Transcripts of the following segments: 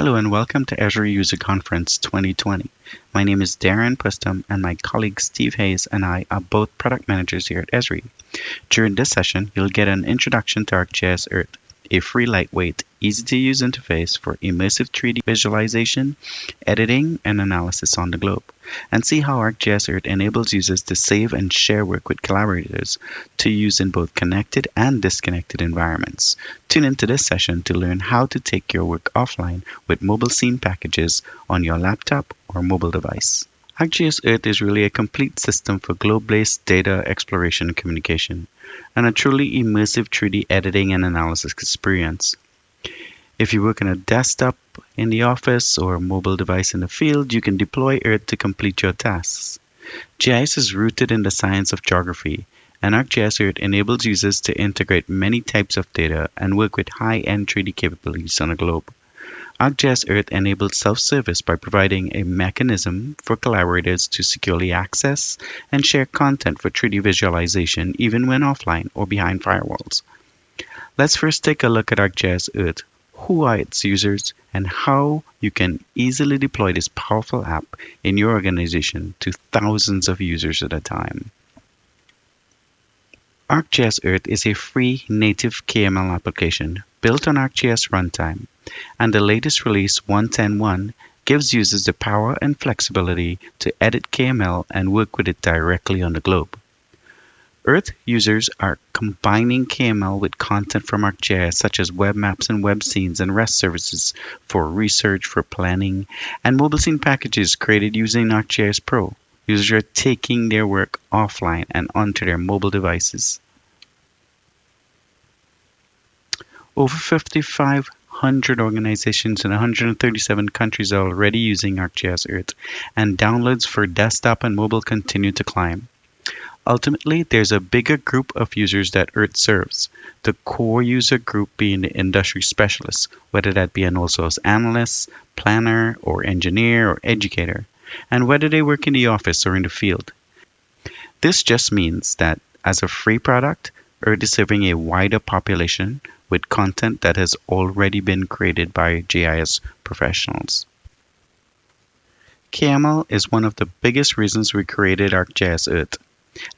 Hello and welcome to Esri User Conference 2020. My name is Darren Pustum and my colleague Steve Hayes and I are both product managers here at Esri. During this session, you'll get an introduction to ArcGIS Earth, a free, lightweight, easy-to-use interface for immersive 3D visualization, editing, and analysis on the globe, and see how ArcGIS Earth enables users to save and share work with collaborators to use in both connected and disconnected environments. Tune into this session to learn how to take your work offline with mobile scene packages on your laptop or mobile device. ArcGIS Earth is really a complete system for globe-based data exploration and communication, and a truly immersive 3D editing and analysis experience. If you work on a desktop in the office or a mobile device in the field, you can deploy Earth to complete your tasks. GIS is rooted in the science of geography, and ArcGIS Earth enables users to integrate many types of data and work with high-end 3D capabilities on the globe. ArcGIS Earth enables self-service by providing a mechanism for collaborators to securely access and share content for 3D visualization even when offline or behind firewalls. Let's first take a look at ArcGIS Earth, who are its users, and how you can easily deploy this powerful app in your organization to thousands of users at a time. ArcGIS Earth is a free native KML application built on ArcGIS Runtime, and the latest release 1.10.1 gives users the power and flexibility to edit KML and work with it directly on the globe. Earth users are combining KML with content from ArcGIS such as web maps and web scenes and REST services for research, for planning, and mobile scene packages created using ArcGIS Pro. Users are taking their work offline and onto their mobile devices. Over 5,500 organizations in 137 countries are already using ArcGIS Earth, and downloads for desktop and mobile continue to climb. Ultimately, there's a bigger group of users that Earth serves, the core user group being the industry specialists, whether that be an all-source analyst, planner, or engineer, or educator, and whether they work in the office or in the field. This just means that as a free product, Earth is serving a wider population with content that has already been created by GIS professionals. KML is one of the biggest reasons we created ArcGIS Earth,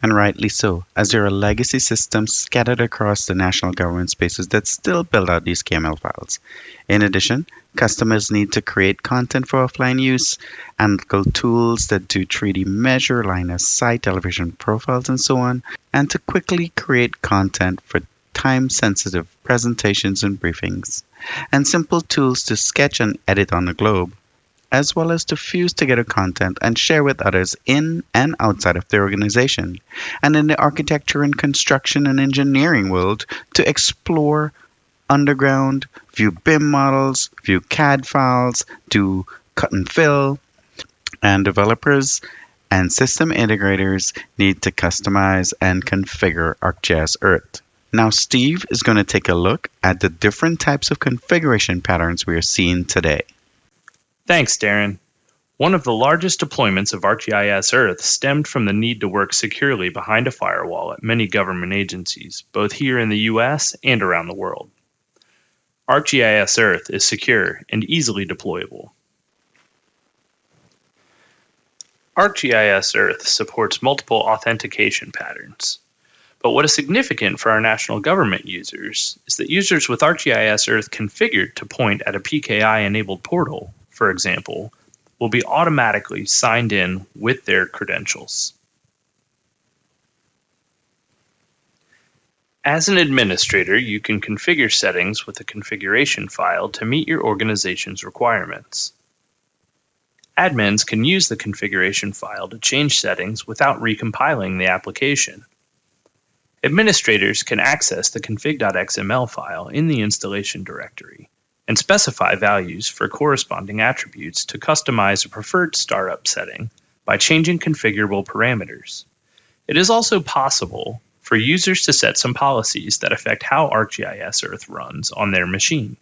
and rightly so, as there are legacy systems scattered across the national government spaces that still build out these KML files. In addition, customers need to create content for offline use, analytical tools that do 3D measure, line of sight, elevation profiles, and so on, and to quickly create content for time-sensitive presentations and briefings, and simple tools to sketch and edit on the globe, as well as to fuse together content and share with others in and outside of their organization, and in the architecture and construction and engineering world to explore underground, view BIM models, view CAD files, do cut and fill, and developers and system integrators need to customize and configure ArcGIS Earth. Now Steve is going to take a look at the different types of configuration patterns we are seeing today. Thanks, Darren. One of the largest deployments of ArcGIS Earth stemmed from the need to work securely behind a firewall at many government agencies, both here in the US and around the world. ArcGIS Earth is secure and easily deployable. ArcGIS Earth supports multiple authentication patterns. But what is significant for our national government users is that users with ArcGIS Earth configured to point at a PKI-enabled portal, for example, will be automatically signed in with their credentials. As an administrator, you can configure settings with a configuration file to meet your organization's requirements. Admins can use the configuration file to change settings without recompiling the application. Administrators can access the config.xml file in the installation directory and specify values for corresponding attributes to customize a preferred startup setting by changing configurable parameters. It is also possible for users to set some policies that affect how ArcGIS Earth runs on their machine.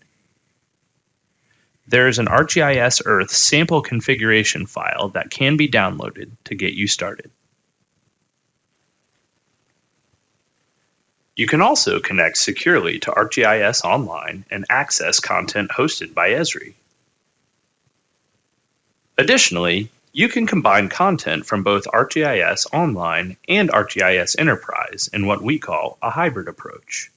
There is an ArcGIS Earth sample configuration file that can be downloaded to get you started. You can also connect securely to ArcGIS Online and access content hosted by Esri. Additionally, you can combine content from both ArcGIS Online and ArcGIS Enterprise in what we call a hybrid approach.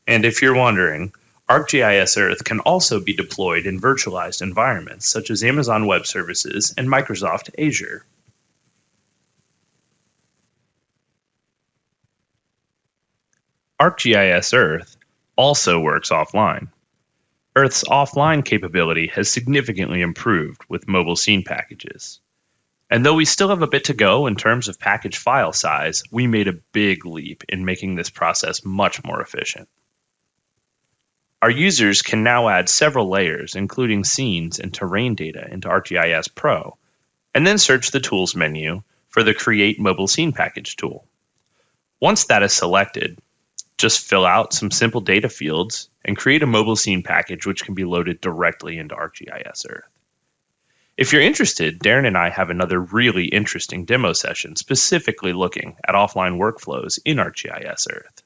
And if you're wondering, ArcGIS Earth can also be deployed in virtualized environments such as Amazon Web Services and Microsoft Azure. ArcGIS Earth also works offline. Earth's offline capability has significantly improved with mobile scene packages. And though we still have a bit to go in terms of package file size, we made a big leap in making this process much more efficient. Our users can now add several layers, including scenes and terrain data, into ArcGIS Pro, and then search the Tools menu for the Create Mobile Scene Package tool. Once that is selected, just fill out some simple data fields and create a mobile scene package which can be loaded directly into ArcGIS Earth. If you're interested, Darren and I have another really interesting demo session specifically looking at offline workflows in ArcGIS Earth.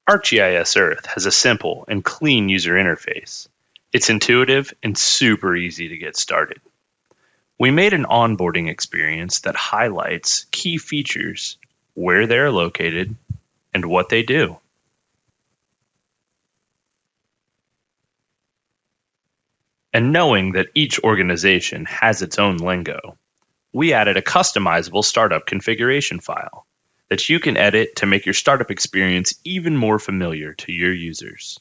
ArcGIS Earth has a simple and clean user interface. It's intuitive and super easy to get started. We made an onboarding experience that highlights key features, where they're located, and what they do. And knowing that each organization has its own lingo, we added a customizable startup configuration file that you can edit to make your startup experience even more familiar to your users.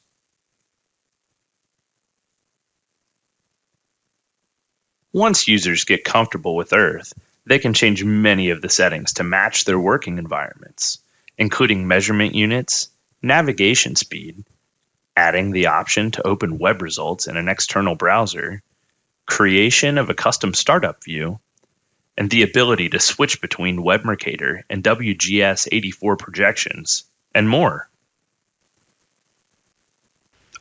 Once users get comfortable with Earth, they can change many of the settings to match their working environments, including measurement units, navigation speed, adding the option to open web results in an external browser, creation of a custom startup view, and the ability to switch between WebMercator and WGS84 projections, and more.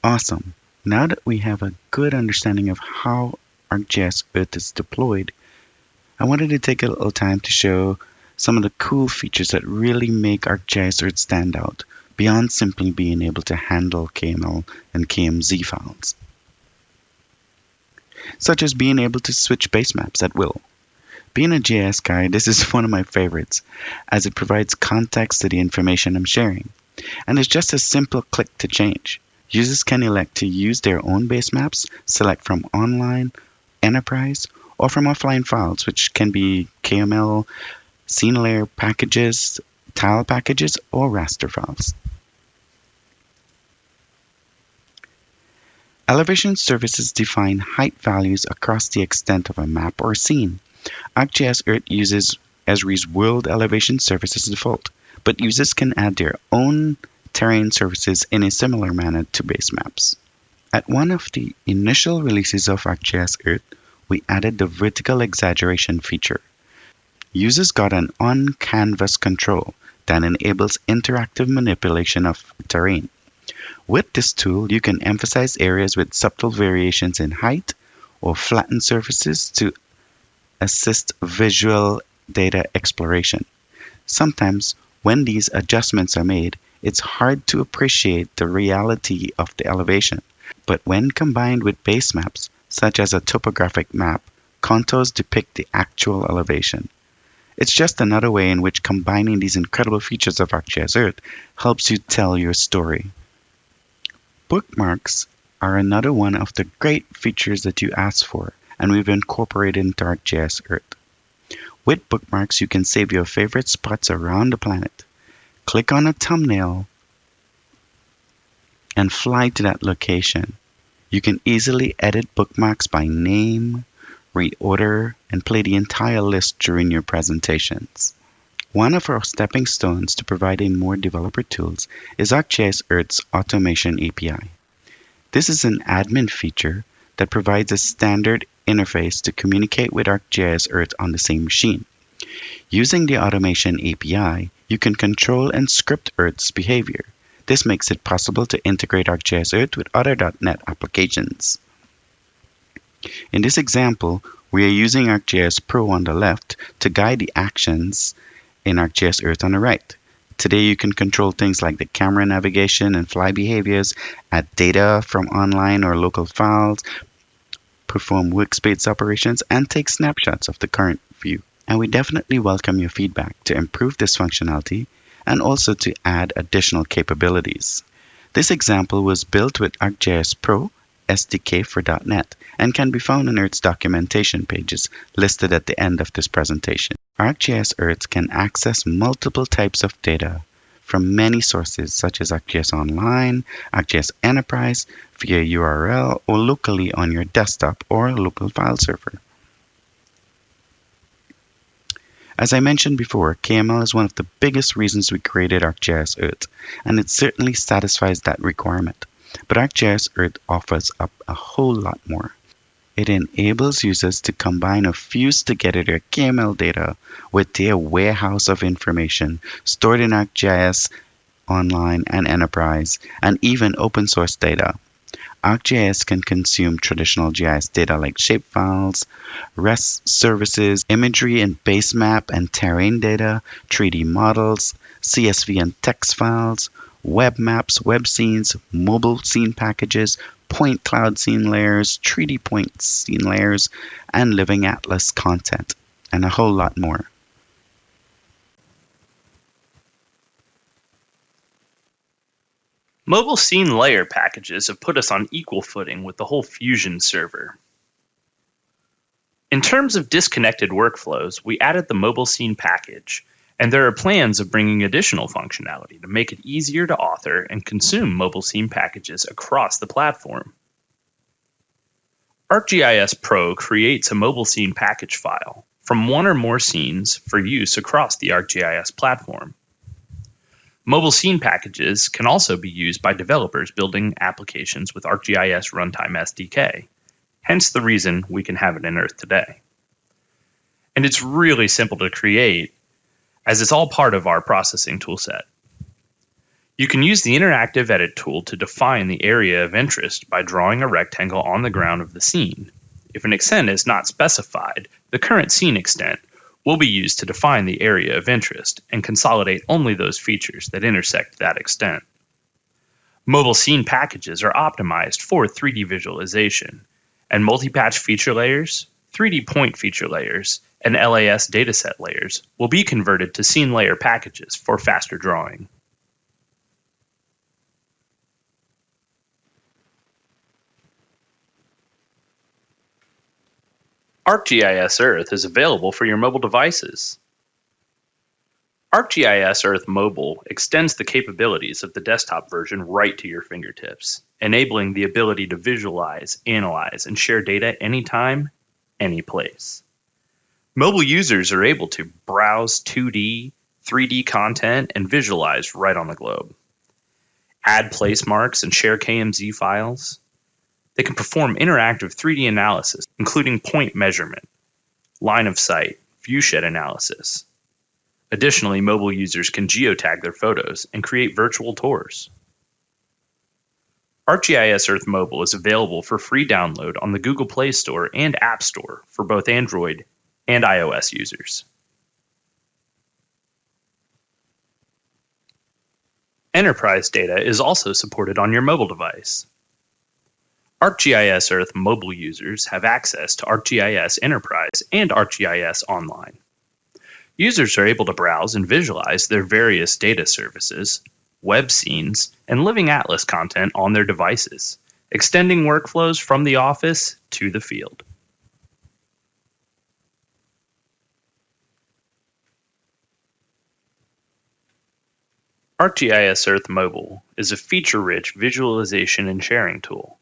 Awesome. Now that we have a good understanding of how ArcGIS Earth is deployed, I wanted to take a little time to show some of the cool features that really make ArcGIS Earth stand out, beyond simply being able to handle KML and KMZ files. Such as being able to switch base maps at will. Being a GIS guy, this is one of my favorites, as it provides context to the information I'm sharing. And it's just a simple click to change. Users can elect to use their own base maps, select from online, enterprise, or from offline files, which can be KML, scene layer packages, tile packages, or raster files. Elevation services define height values across the extent of a map or scene. ArcGIS Earth uses Esri's World Elevation Service as default, but users can add their own terrain services in a similar manner to base maps. At one of the initial releases of ArcGIS Earth, we added the vertical exaggeration feature. Users got an on-canvas control that enables interactive manipulation of terrain. With this tool, you can emphasize areas with subtle variations in height or flatten surfaces to assist visual data exploration. Sometimes, when these adjustments are made, it's hard to appreciate the reality of the elevation. But when combined with base maps, such as a topographic map, contours depict the actual elevation. It's just another way in which combining these incredible features of ArcGIS Earth helps you tell your story. Bookmarks are another one of the great features that you asked for, and we've incorporated into ArcGIS Earth. With bookmarks, you can save your favorite spots around the planet. Click on a thumbnail and fly to that location. You can easily edit bookmarks by name, reorder, and play the entire list during your presentations. One of our stepping stones to providing more developer tools is ArcGIS Earth's Automation API. This is an admin feature that provides a standard interface to communicate with ArcGIS Earth on the same machine. Using the Automation API, you can control and script Earth's behavior. This makes it possible to integrate ArcGIS Earth with other .NET applications. In this example, we are using ArcGIS Pro on the left to guide the actions in ArcGIS Earth on the right. Today you can control things like the camera navigation and fly behaviors, add data from online or local files, perform workspace operations, and take snapshots of the current view. And we definitely welcome your feedback to improve this functionality and also to add additional capabilities. This example was built with ArcGIS Pro SDK for .NET and can be found on Earth's documentation pages listed at the end of this presentation. ArcGIS Earth can access multiple types of data from many sources such as ArcGIS Online, ArcGIS Enterprise, via URL, or locally on your desktop or local file server. As I mentioned before, KML is one of the biggest reasons we created ArcGIS Earth, and it certainly satisfies that requirement. But ArcGIS Earth offers up a whole lot more. It enables users to combine or fuse together their KML data with their warehouse of information stored in ArcGIS Online and Enterprise, and even open source data. ArcGIS can consume traditional GIS data like shapefiles, REST services, imagery and base map and terrain data, 3D models, CSV and text files, web maps, web scenes, mobile scene packages, point cloud scene layers, 3D point scene layers, and living atlas content, and a whole lot more. Mobile scene layer packages have put us on equal footing with the whole Fusion server. In terms of disconnected workflows, we added the mobile scene package, and there are plans of bringing additional functionality to make it easier to author and consume mobile scene packages across the platform. ArcGIS Pro creates a mobile scene package file from one or more scenes for use across the ArcGIS platform. Mobile scene packages can also be used by developers building applications with ArcGIS Runtime SDK, hence the reason we can have it in Earth today. And it's really simple to create, as it's all part of our processing toolset. You can use the interactive edit tool to define the area of interest by drawing a rectangle on the ground of the scene. If an extent is not specified, the current scene extent will be used to define the area of interest and consolidate only those features that intersect that extent. Mobile scene packages are optimized for 3D visualization, and multi-patch feature layers, 3D point feature layers, and LAS dataset layers will be converted to scene layer packages for faster drawing. ArcGIS Earth is available for your mobile devices. ArcGIS Earth Mobile extends the capabilities of the desktop version right to your fingertips, enabling the ability to visualize, analyze, and share data anytime, any place. Mobile users are able to browse 2D, 3D content and visualize right on the globe. Add place marks and share KMZ files. They can perform interactive 3D analysis, including point measurement, line of sight, viewshed analysis. Additionally, mobile users can geotag their photos and create virtual tours. ArcGIS Earth Mobile is available for free download on the Google Play Store and App Store for both Android and iOS users. Enterprise data is also supported on your mobile device. ArcGIS Earth mobile users have access to ArcGIS Enterprise and ArcGIS Online. Users are able to browse and visualize their various data services, web scenes, and living atlas content on their devices, extending workflows from the office to the field. ArcGIS Earth Mobile is a feature-rich visualization and sharing tool.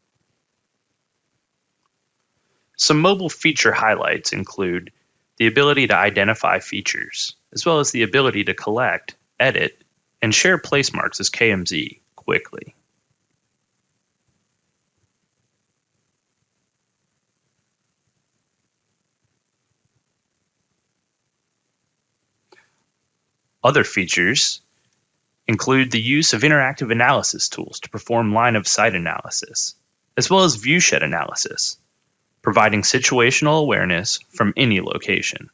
Some mobile feature highlights include the ability to identify features, as well as the ability to collect, edit, and share place marks as KMZ quickly. Other features include the use of interactive analysis tools to perform line of sight analysis, as well as viewshed analysis, providing situational awareness from any location.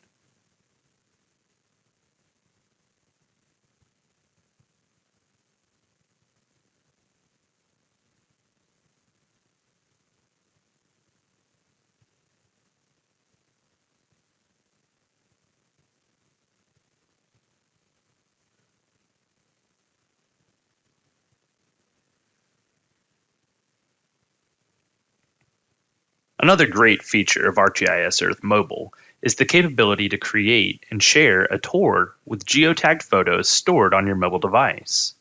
Another great feature of ArcGIS Earth Mobile is the capability to create and share a tour with geotagged photos stored on your mobile device.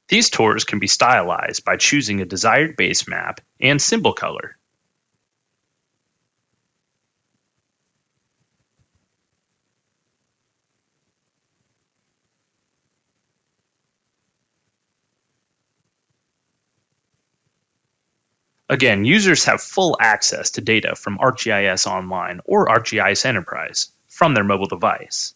These tours can be stylized by choosing a desired base map and symbol color. Again, users have full access to data from ArcGIS Online or ArcGIS Enterprise from their mobile device.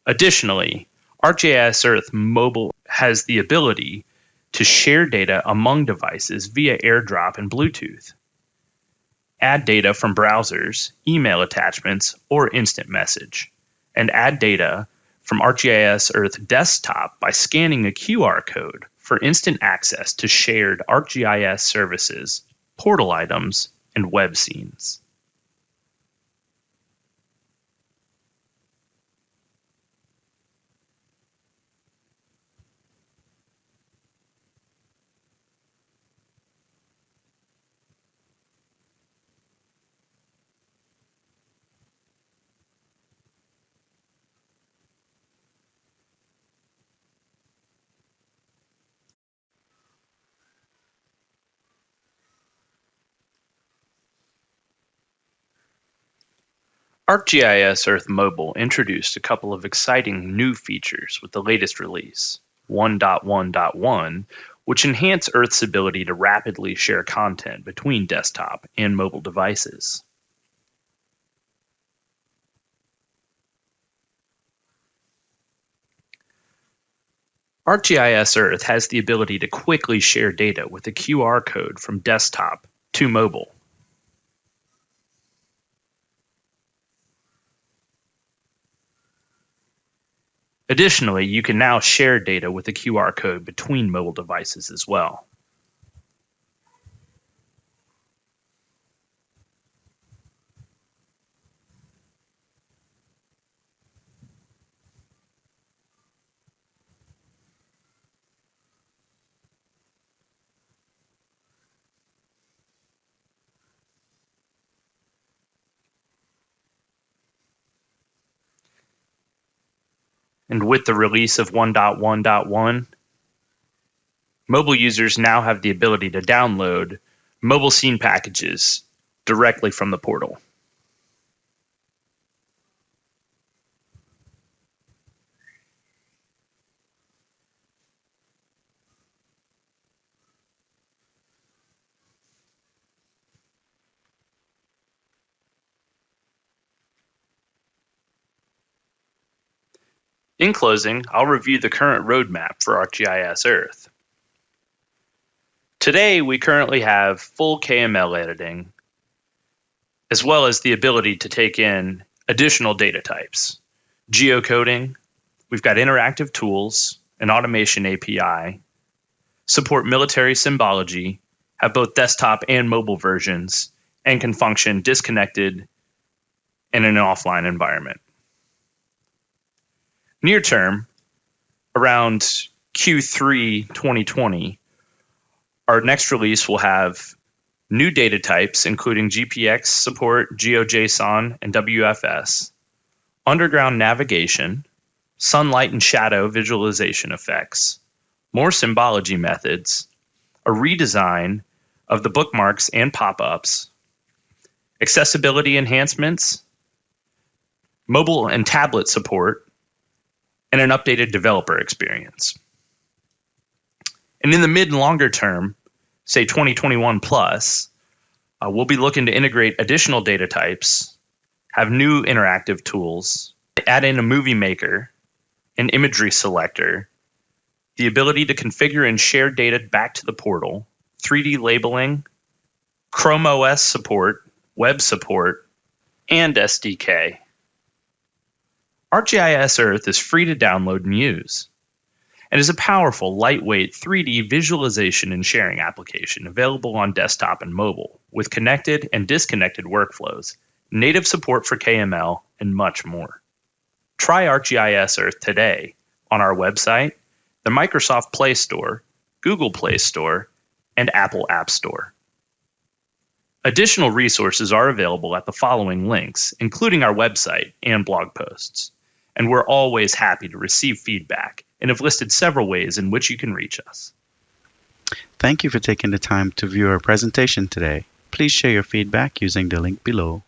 Additionally, ArcGIS Earth Mobile has the ability to share data among devices via AirDrop and Bluetooth, add data from browsers, email attachments, or instant message, and add data from ArcGIS Earth Desktop by scanning a QR code for instant access to shared ArcGIS services, portal items, and web scenes. ArcGIS Earth Mobile introduced a couple of exciting new features with the latest release, 1.1.1, which enhance Earth's ability to rapidly share content between desktop and mobile devices. ArcGIS Earth has the ability to quickly share data with a QR code from desktop to mobile. Additionally, you can now share data with a QR code between mobile devices as well. And with the release of 1.1.1, mobile users now have the ability to download mobile scene packages directly from the portal. In closing, I'll review the current roadmap for ArcGIS Earth. Today, we currently have full KML editing, as well as the ability to take in additional data types. Geocoding, we've got interactive tools, an automation API, support military symbology, have both desktop and mobile versions, and can function disconnected in an offline environment. Near term, around Q3 2020, our next release will have new data types, including GPX support, GeoJSON, and WFS, underground navigation, sunlight and shadow visualization effects, more symbology methods, a redesign of the bookmarks and pop-ups, accessibility enhancements, mobile and tablet support, and an updated developer experience. And in the mid and longer term, say 2021 plus, we'll be looking to integrate additional data types, have new interactive tools, add in a movie maker, an imagery selector, the ability to configure and share data back to the portal, 3D labeling, Chrome OS support, web support, and SDK. ArcGIS Earth is free to download and use, and is a powerful, lightweight 3D visualization and sharing application available on desktop and mobile with connected and disconnected workflows native support for KML, and much more. Try ArcGIS Earth today on our website, the Microsoft Play Store, Google Play Store, and Apple App Store. Additional resources are available at the following links, including our website and blog posts. And we're always happy to receive feedback and have listed several ways in which you can reach us. Thank you for taking the time to view our presentation today. Please share your feedback using the link below.